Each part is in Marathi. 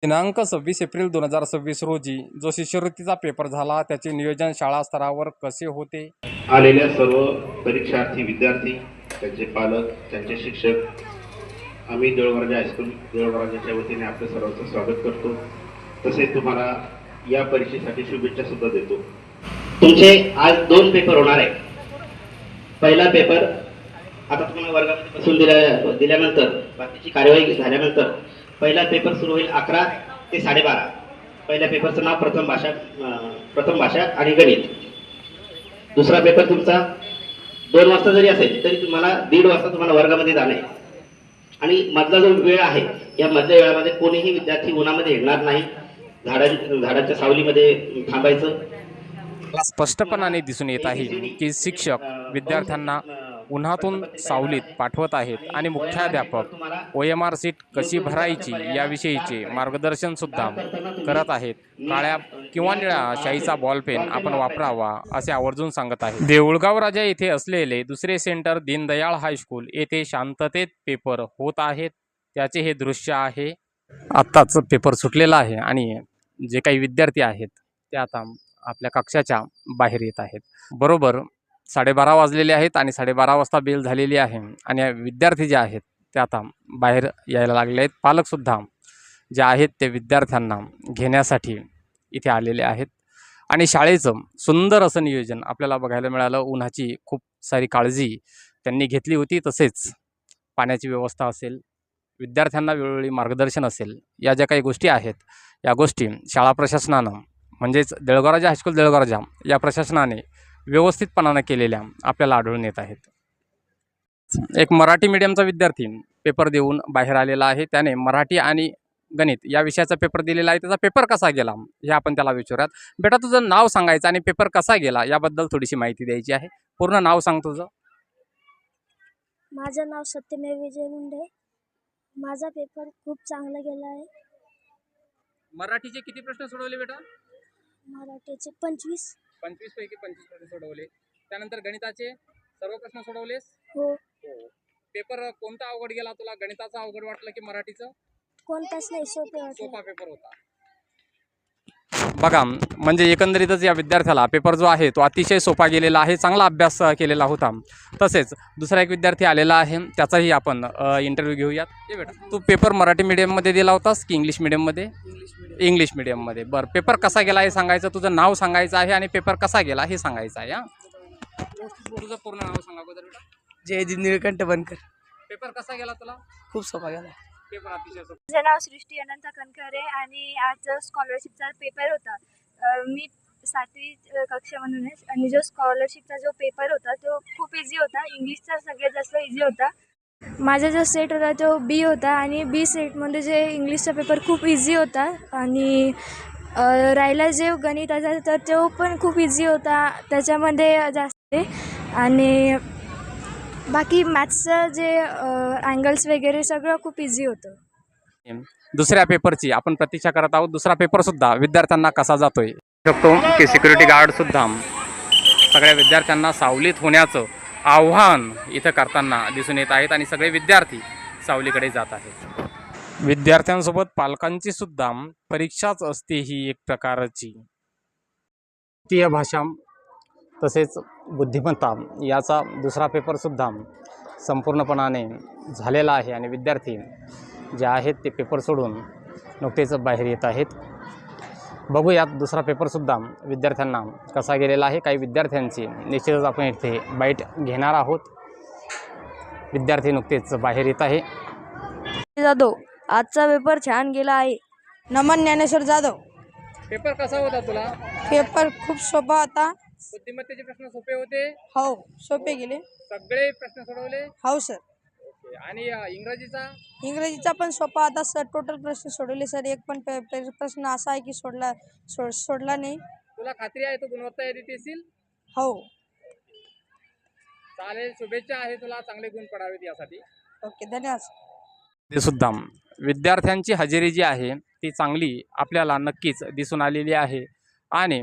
दिनांक 26 एप्रिल 2026 रोजी जो शिष्यवृत्तीचा पेपर झाला त्याचे नियोजन शाळा स्तरावर कसे होते? आलेल्या सर्व परीक्षार्थी विद्यार्थी, त्यांचे पालक, त्यांचे शिक्षक, आम्ही देऊळगाव हायस्कूल देऊळगावच्या वतीने आपल्या सर्वांचं स्वागत करतो. तसेच तुम्हाला या परीक्षेसाठी शुभेच्छा सुद्धा देतो. तुमचे आज 2 पेपर होणार आहे. पहिला पेपर आता तुम्हाला वर्गामध्ये बसून दिल्यानंतर बाकीची कार्यवाही झाल्यानंतर पहिला पेपर सुरू होईल 11 ते 12:30. पहिल्या पेपरचं नाव प्रथम भाषा आणि गणित. दुसरा पेपर तुमचा 2 वाजता जरी असेल तरी तुम्हाला 1:30 वाजता तुम्हाला वर्गामध्ये जाणे आणि मधला जो वेळ आहे या मधल्या वेळामध्ये कोणीही विद्यार्थी उन्हामध्ये येणार नाही. झाडाच्या सावलीमध्ये थांबायचं. स्पष्टपणाने दिसून येत आहे की शिक्षक विद्यार्थ्यांना उन्हातून सावलीत पाठवत आहेत आणि मुख्याध्यापक OMR सीट कशी भरायची याविषयीचे मार्गदर्शन सुद्धा करत आहेत. काळ्या किंवा निळ्या शाईचा बॉलपेन आपण वापरावा असे आवर्जून सांगत आहेत. देऊळगाव राजा येथे असलेले दुसरे सेंटर दीनदयाळ हायस्कूल येथे शांततेत पेपर होत आहेत. त्याचे हे दृश्य आहे. आत्ताच पेपर सुटलेला आहे आणि जे काही विद्यार्थी आहेत ते आता आपल्या कक्षाच्या बाहेर येत आहेत. बरोबर 12:30 वाजलेले आहेत आणि 12:30 वाजता बेल झालेली आहे आणि विद्यार्थी जे आहेत ते आता बाहेर यायला लागले आहेत. पालकसुद्धा जे आहेत ते विद्यार्थ्यांना घेण्यासाठी इथे आलेले आहेत आणि शाळेचं सुंदर असं नियोजन आपल्याला बघायला मिळालं. उन्हाची खूप सारी काळजी त्यांनी घेतली होती. तसेच पाण्याची व्यवस्था असेल, विद्यार्थ्यांना वेळोवेळी मार्गदर्शन असेल, या ज्या काही गोष्टी आहेत या गोष्टी शाळा प्रशासनानं म्हणजेच देऊळगाव राजा हायस्कूल देऊळगाव राजा या प्रशासनाने व्यवस्थितपणानं केलेल्या आपल्याला आढळून येत आहेत. एक मराठी मीडियमचा विद्यार्थी पेपर देऊन बाहेर आलेला आहे. त्याने मराठी आणि गणित या विषयाचा पेपर दिलेला आहे. त्याचा पेपर कसा गेला हे आपण त्याला विचारूयात. बेटा, तुझं नाव सांगायचं आणि पेपर कसा गेला याबद्दल थोडीशी माहिती द्यायची आहे. पूर्ण नाव सांग तुझं. माझं नाव सत्यमेव विजय मुंडे. माझा पेपर खूप चांगला गेला आहे. मराठीचे किती प्रश्न सोडवले बेटा? मराठीचे 25. 25 पैकी 25 प्रश्न सोडवले. त्यानंतर गणिताचे सर्व प्रश्न सोडवलेस? हो. पेपर कोणता अवघड गेला तुला? गणिताचा अवघड वाटलं की मराठीचं? कोणताच नाही, सोपे वाटले. सोपा पेपर होता. बघा, म्हणजे एकंदरीतच या विद्यार्थ्याला पेपर जो आहे तो अतिशय सोपा गेलेला आहे. चांगला अभ्यास केलेला होता. तसेच दुसरा एक विद्यार्थी आलेला आहे, त्याचाही आपण इंटरव्ह्यू घेऊयात. हे बेटा, तू पेपर मराठी मीडियममध्ये दिला होतास की इंग्लिश मीडियममध्ये? इंग्लिश मीडियममध्ये. बरं, पेपर कसा गेला हे सांगायचं, तुझं नाव सांगायचं आहे आणि पेपर कसा गेला हे सांगायचं आहे. तुझं पूर्ण नाव सांगा अगोदर बेटा. जयदीप निळकंठ बनकर. पेपर कसा गेला तुला? खूप सोपा गेला. पेपर अतिशय सोपा. माझं नाव सृष्टी अनंत कणखरे आणि आज स्कॉलरशिपचा पेपर होता. मी 7वी कक्षा म्हणून आहे आणि जो स्कॉलरशिपचा जो पेपर होता तो खूप इझी होता. इंग्लिशचा सगळ्यात जास्त इझी होता. माझा जो सेट होता तो B होता आणि B सेटमध्ये जे इंग्लिशचा पेपर खूप इझी होता आणि राहिला जे गणिताचा तर तो पण खूप इझी होता. त्याच्यामध्ये जास्त आणि बाकी मॅथ्सचं जे अँगल्स वगैरे सगळं खूप इझी होतं. दुसऱ्या पेपरची आपण प्रतीक्षा करत आहोत. दुसरा पेपर सुद्धा विद्यार्थ्यांना कसा जातोय शकतो की सिक्युरिटी गार्ड सुद्धा सगळ्या विद्यार्थ्यांना सावलीत होण्याचं आव्हान इथं करताना दिसून येत आहेत आणि सगळे विद्यार्थी सावलीकडे जात आहेत. विद्यार्थ्यांसोबत पालकांची सुद्धा परीक्षाच असते ही एक प्रकारची. भारतीय भाषा तसेच बुद्धिमत्ता याचा दुसरा पेपरसुद्धा संपूर्णपणाने झालेला आहे आणि विद्यार्थी जे आहेत ते पेपर सोडून नुकतेच बाहेर येत आहेत. बघूयात दुसरा पेपरसुद्धा विद्यार्थ्यांना कसा गेलेला आहे. काही विद्यार्थ्यांची निश्चितच आपण इथे बाईट घेणार आहोत. विद्यार्थी नुकतेच बाहेर येत आहे. जाधव, आजचा पेपर छान गेला आहे. नमन ज्ञानेश्वर जाधव. पेपर कसा होता तुला? पेपर खूप सोपा होता. बुद्धिमत्तेचे प्रश्न सोपे होते? हो, सोपे गेले. सगळे प्रश्न सोडवले? हो सर. आणि इंग्रजीचा पण सोपा होता सर. टोटल प्रश्न सोडवले सर. एक पण प्रश्न असा आहे की सोडला नाही. तुला खात्री आहे तू गुणवत्ता यादीत येशील? हो. चालेल, शुभेच्छा आहे तुला. चांगले गुण पडावेत यासाठी. ओके, धन्यवाद. ते सुद्धा विद्यार्थ्यांची हजेरी जी आहे ती चांगली आपल्याला नक्कीच दिसून आलेली आहे आणि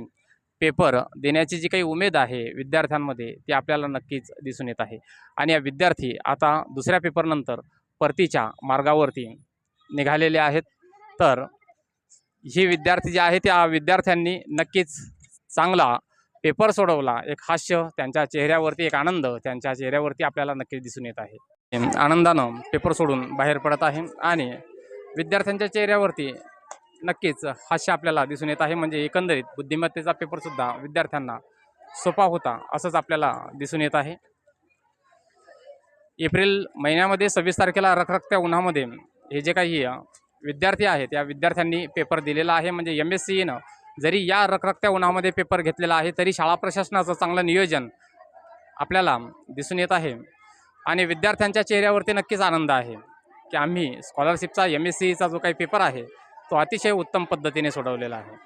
पेपर देण्याची जी काही उमेद आहे विद्यार्थ्यांमध्ये ती आपल्याला नक्कीच दिसून येत आहे. आणि या विद्यार्थी आता दुसऱ्या पेपरनंतर परतीच्या मार्गावरती निघालेले आहेत. तर हे विद्यार्थी जे आहे त्या विद्यार्थ्यांनी नक्कीच चांगला पेपर सोडवला. एक हास्य त्यांच्या चेहऱ्यावरती, एक आनंद त्यांच्या चेहऱ्यावरती आपल्याला नक्कीच दिसून येत आहे. आनंदानं पेपर सोडून बाहेर पडत आहे आणि विद्यार्थ्यांच्या चेहऱ्यावरती नक्कीच हास्य आपल्याला दिसून येत आहे. म्हणजे एकंदरीत बुद्धिमत्तेचा पेपरसुद्धा विद्यार्थ्यांना सोपा होता असंच आपल्याला दिसून येत आहे. एप्रिल महिन्यामध्ये 26 तारखेला रखरखत्या उन्हामध्ये हे जे काही विद्यार्थी आहेत या विद्यार्थ्यांनी पेपर दिलेला आहे. म्हणजे MSCEनं जरी या रखरखत्या उन्हामध्ये पेपर घेतलेला आहे तरी शाळा प्रशासनाचं चांगलं नियोजन आपल्याला दिसून येत आहे आणि विद्यार्थ्यांच्या चेहऱ्यावरती नक्कीच आनंद आहे की आम्ही स्कॉलरशिपचा MSCEचा जो काही पेपर आहे तो अतिशय उत्तम पद्धतीने सोडवलेला आहे.